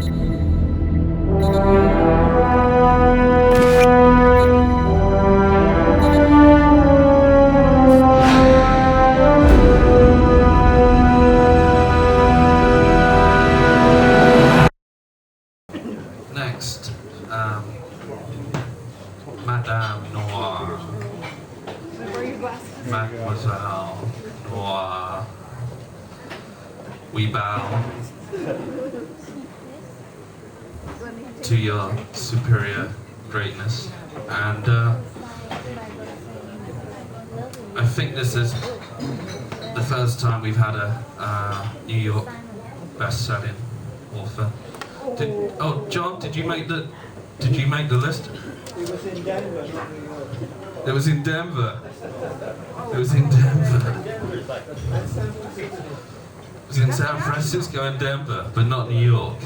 Next, Madame Noir. Mademoiselle Noir. We bow to your superior greatness, and I think this is the first time we've had a New York best-selling author. Oh, John, did you make the list? It was in Denver, not New York. It was in Denver. It was in Denver. It was in San Francisco and Denver, but not New York,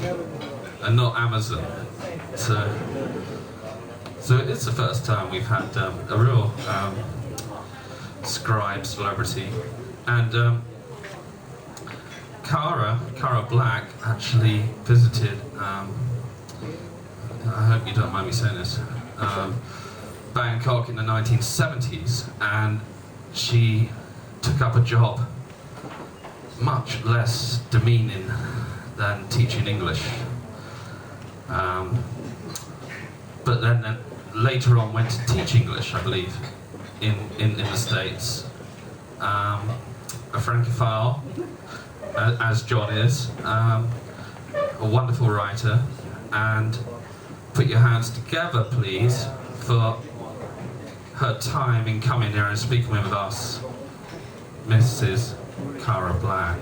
and not Amazon. So it's the first time we've had a real scribe celebrity, and Cara Black actually visited. I hope you don't mind me saying this. Bangkok in the 1970s, and she took up a job much less demeaning than teaching English. But then later on went to teach English, I believe, in the States. A Francophile, as John is, a wonderful writer, and put your hands together, please, for her time in coming here and speaking with us, Mrs. Cara Black.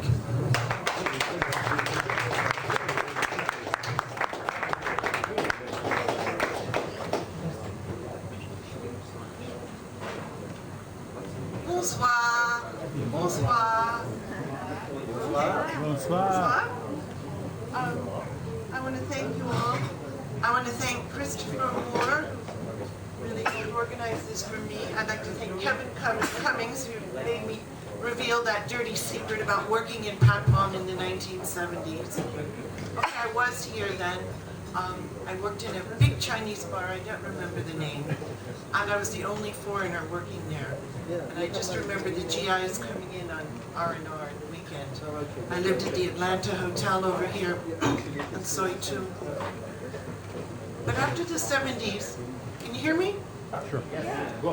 Bonsoir. Bonsoir. Bonsoir. I want to thank you all. I want to thank Christopher Moore, really who organized this for me. I'd like to thank Kevin Cummings, who made me reveal that dirty secret about working in Patpong in the 1970s. Okay, I was here then. I worked in a big Chinese bar, I don't remember the name, and I was the only foreigner working there. And I just remember the GIs coming in on R&R on the weekend. I lived at the Atlanta Hotel over here, and Soy too. But after the 70s, can you hear me? Sure.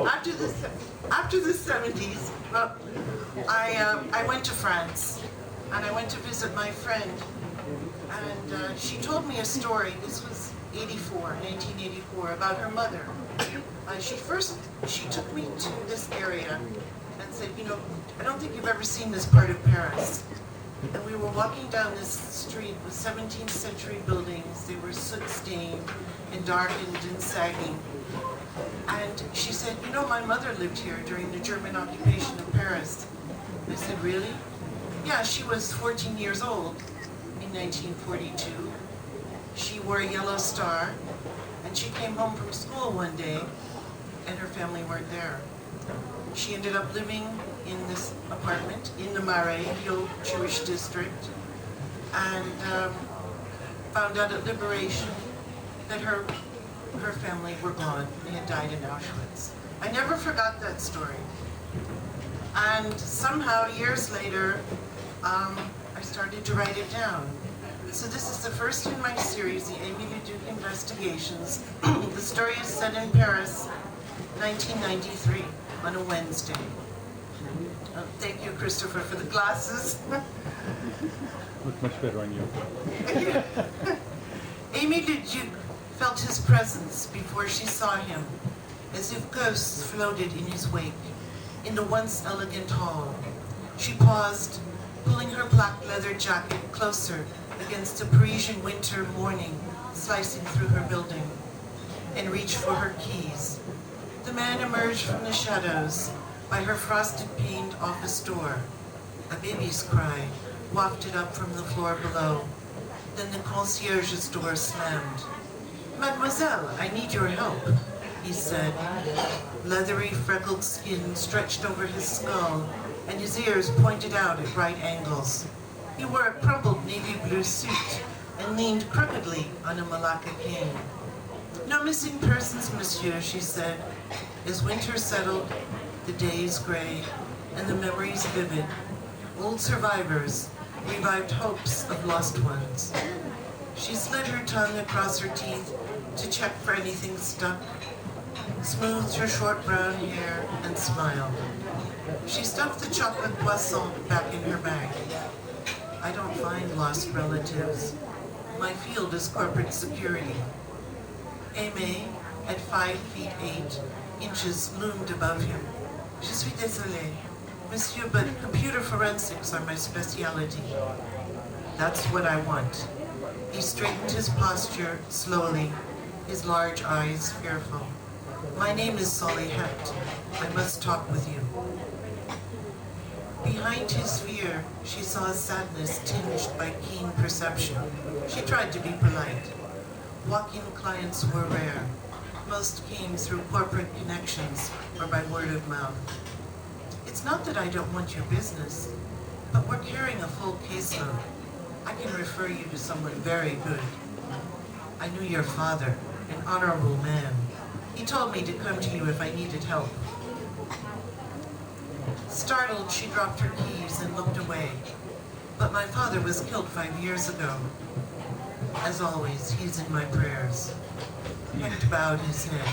After the 70s, well, I went to France, and I went to visit my friend, and she told me a story. This was 1984, about her mother. She took me to this area and said, you know, I don't think you've ever seen this part of Paris. And we were walking down this street with 17th century buildings. They were soot-stained and darkened and sagging. And she said, you know, my mother lived here during the German occupation of Paris. I said, really? Yeah, she was 14 years old in 1942. She wore a yellow star, and she came home from school one day, and her family weren't there. She ended up living in this apartment in the Marais, the old Jewish district, and found out at liberation that her family were gone. They had died in Auschwitz. I never forgot that story. And somehow, years later, I started to write it down. So this is the first in my series, the Amy Leduc Investigations. The story is set in Paris, 1993, on a Wednesday. Thank you, Christopher, for the glasses. Looks much better on you. Amy Leduc felt his presence before she saw him, as if ghosts floated in his wake, in the once elegant hall. She paused, pulling her black leather jacket closer against the Parisian winter morning slicing through her building, and reached for her keys. The man emerged from the shadows by her frosted-paned office door. A baby's cry wafted up from the floor below. Then the concierge's door slammed. "Mademoiselle, I need your help," he said. Leathery, freckled skin stretched over his skull, and his ears pointed out at right angles. He wore a crumpled navy blue suit and and leaned crookedly on a Malacca cane. "No missing persons, monsieur," she said. As winter settled, the days gray, and the memories vivid, old survivors revived hopes of lost ones. She slid her tongue across her teeth to check for anything stuck, smoothed her short brown hair, and smiled. She stuffed the chocolate poisson back in her bag. I don't find lost relatives. My field is corporate security. Aimé, at 5 feet 8 inches, loomed above him. "Je suis désolé, monsieur, but computer forensics are my specialty." "That's what I want." He straightened his posture slowly, his large eyes fearful. "My name is Solly Hecht. I must talk with you." Behind his fear, she saw a sadness tinged by keen perception. She tried to be polite. Walk-in clients were rare. Most came through corporate connections or by word of mouth. "It's not that I don't want your business, but we're carrying a full caseload. I can refer you to someone very good. I knew your father, an honorable man. He told me to come to you if I needed help." Startled, she dropped her keys and looked away. "But my father was killed 5 years ago. As always, he's in my prayers." Hecht bowed his head.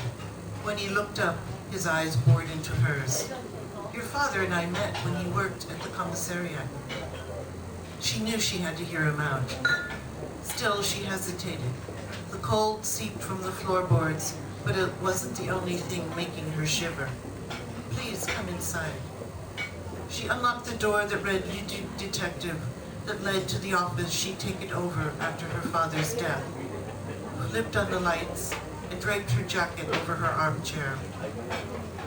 When he looked up, his eyes bored into hers. "Your father and I met when he worked at the commissariat." She knew she had to hear him out. Still, she hesitated. The cold seeped from the floorboards, but it wasn't the only thing making her shiver. "Please come inside." She unlocked the door that read detective, that led to the office she'd taken over after her father's death, flipped on the lights, and draped her jacket over her armchair.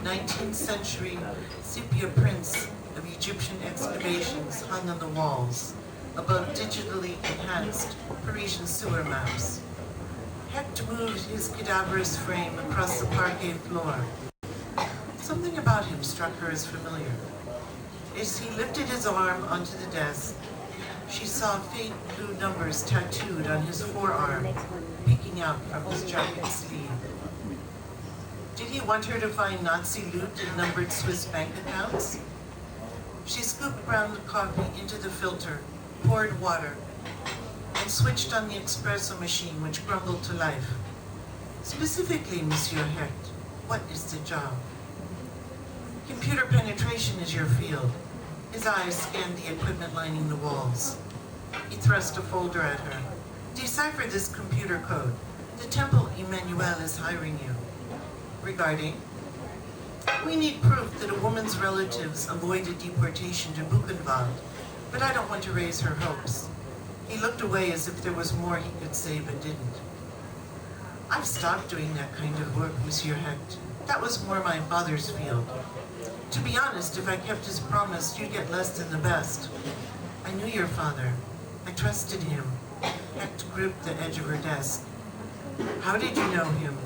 19th century sepia prints of Egyptian excavations hung on the walls, above digitally enhanced Parisian sewer maps. Hecht moved his cadaverous frame across the parquet floor. Something about him struck her as familiar. As he lifted his arm onto the desk, she saw faint blue numbers tattooed on his forearm, peeking out from his jacket sleeve. Did he want her to find Nazi loot in numbered Swiss bank accounts? She scooped ground coffee into the filter, poured water, and switched on the espresso machine, which grumbled to life. "Specifically, Monsieur Hecht, what is the job?" "Computer penetration is your field." His eyes scanned the equipment lining the walls. He thrust a folder at her. "Decipher this computer code. The Temple Emmanuel is hiring you." "Regarding?" "We need proof that a woman's relatives avoided deportation to Buchenwald, but I don't want to raise her hopes." He looked away as if there was more he could say but didn't. "I've stopped doing that kind of work, Monsieur Hecht. That was more my father's field. To be honest, if I kept his promise, you'd get less than the best. I knew your father. I trusted him." Hecht gripped the edge of her desk. "How did you know him?"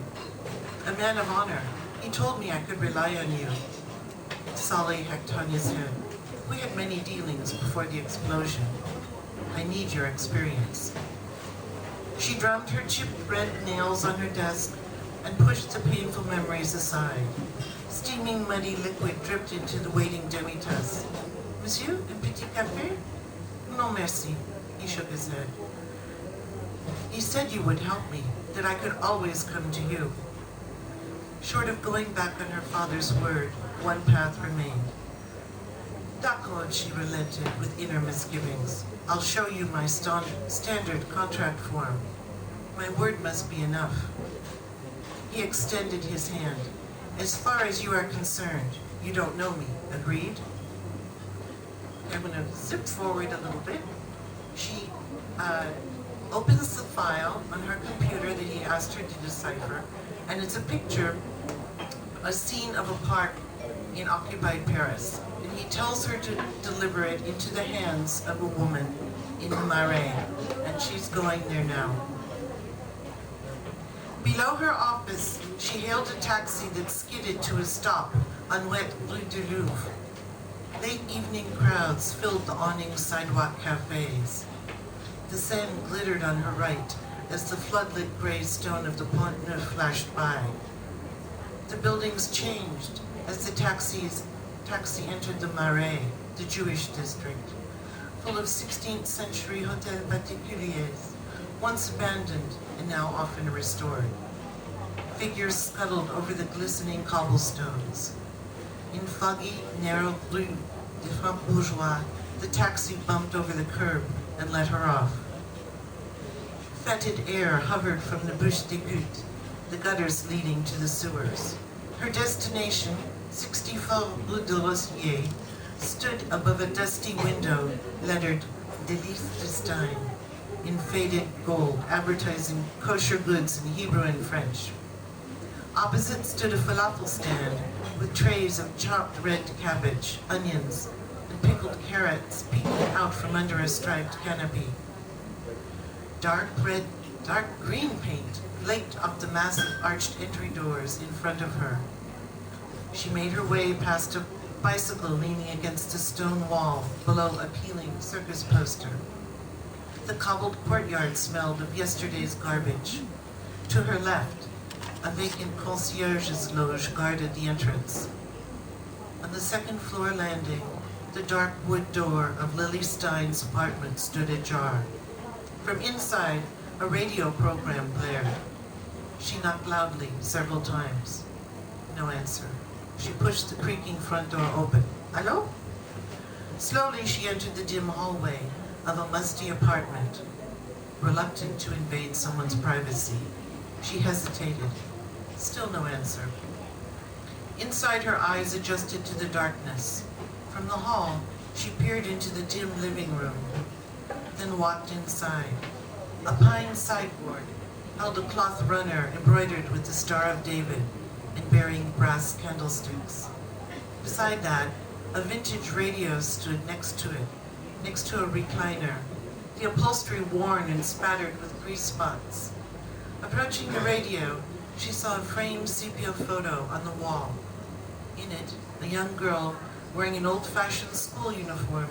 "A man of honor. He told me I could rely on you." Solly Hecht hung his head. "We had many dealings before the explosion. I need your experience." She drummed her chipped red nails on her desk and pushed the painful memories aside. Steaming muddy liquid dripped into the waiting demi-tasse. "Monsieur, un petit café?" "Non, merci." He shook his head. "You said you would help me, that I could always come to you." Short of going back on her father's word, one path remained. "D'accord," she relented with inner misgivings. "I'll show you my standard contract form. My word must be enough." He extended his hand. "As far as you are concerned, you don't know me. Agreed?" I'm going to zip forward a little bit. She opens the file on her computer that he asked her to decipher, and it's a picture, a scene of a park in occupied Paris. And he tells her to deliver it into the hands of a woman in the Marais, and she's going there now. Below her office, she hailed a taxi that skidded to a stop on wet Rue du Louvre. Late evening crowds filled the awning sidewalk cafes. The Seine glittered on her right as the floodlit gray stone of the Pont Neuf flashed by. The buildings changed as the taxi entered the Marais, the Jewish district, full of 16th century hôtels particuliers, once abandoned and now often restored. Figures scuttled over the glistening cobblestones. In foggy, narrow rue des Francs Bourgeois, the taxi bumped over the curb and let her off. Fetid air hovered from the Bouche des Gouttes, the gutters leading to the sewers. Her destination, 64 Rue de Rossier, stood above a dusty window lettered Délices de Stein in faded gold, advertising kosher goods in Hebrew and French. Opposite stood a falafel stand with trays of chopped red cabbage, onions, and pickled carrots peeking out from under a striped canopy. Dark green paint flaked up the massive arched entry doors in front of her. She made her way past a bicycle leaning against a stone wall below a peeling circus poster. The cobbled courtyard smelled of yesterday's garbage. To her left, a vacant concierge's loge guarded the entrance. On the second floor landing, the dark wood door of Lily Stein's apartment stood ajar. From inside, a radio program blared. She knocked loudly several times. No answer. She pushed the creaking front door open. Hello? Slowly she entered the dim hallway of a musty apartment. Reluctant to invade someone's privacy, she hesitated. Still no answer. Inside, her eyes adjusted to the darkness. From the hall, she peered into the dim living room, then walked inside. A pine sideboard held a cloth runner embroidered with the Star of David and bearing brass candlesticks. Beside that, a vintage radio stood next to it, next to a recliner, the upholstery worn and spattered with grease spots. Approaching the radio, she saw a framed sepia photo on the wall. In it, a young girl wearing an old-fashioned school uniform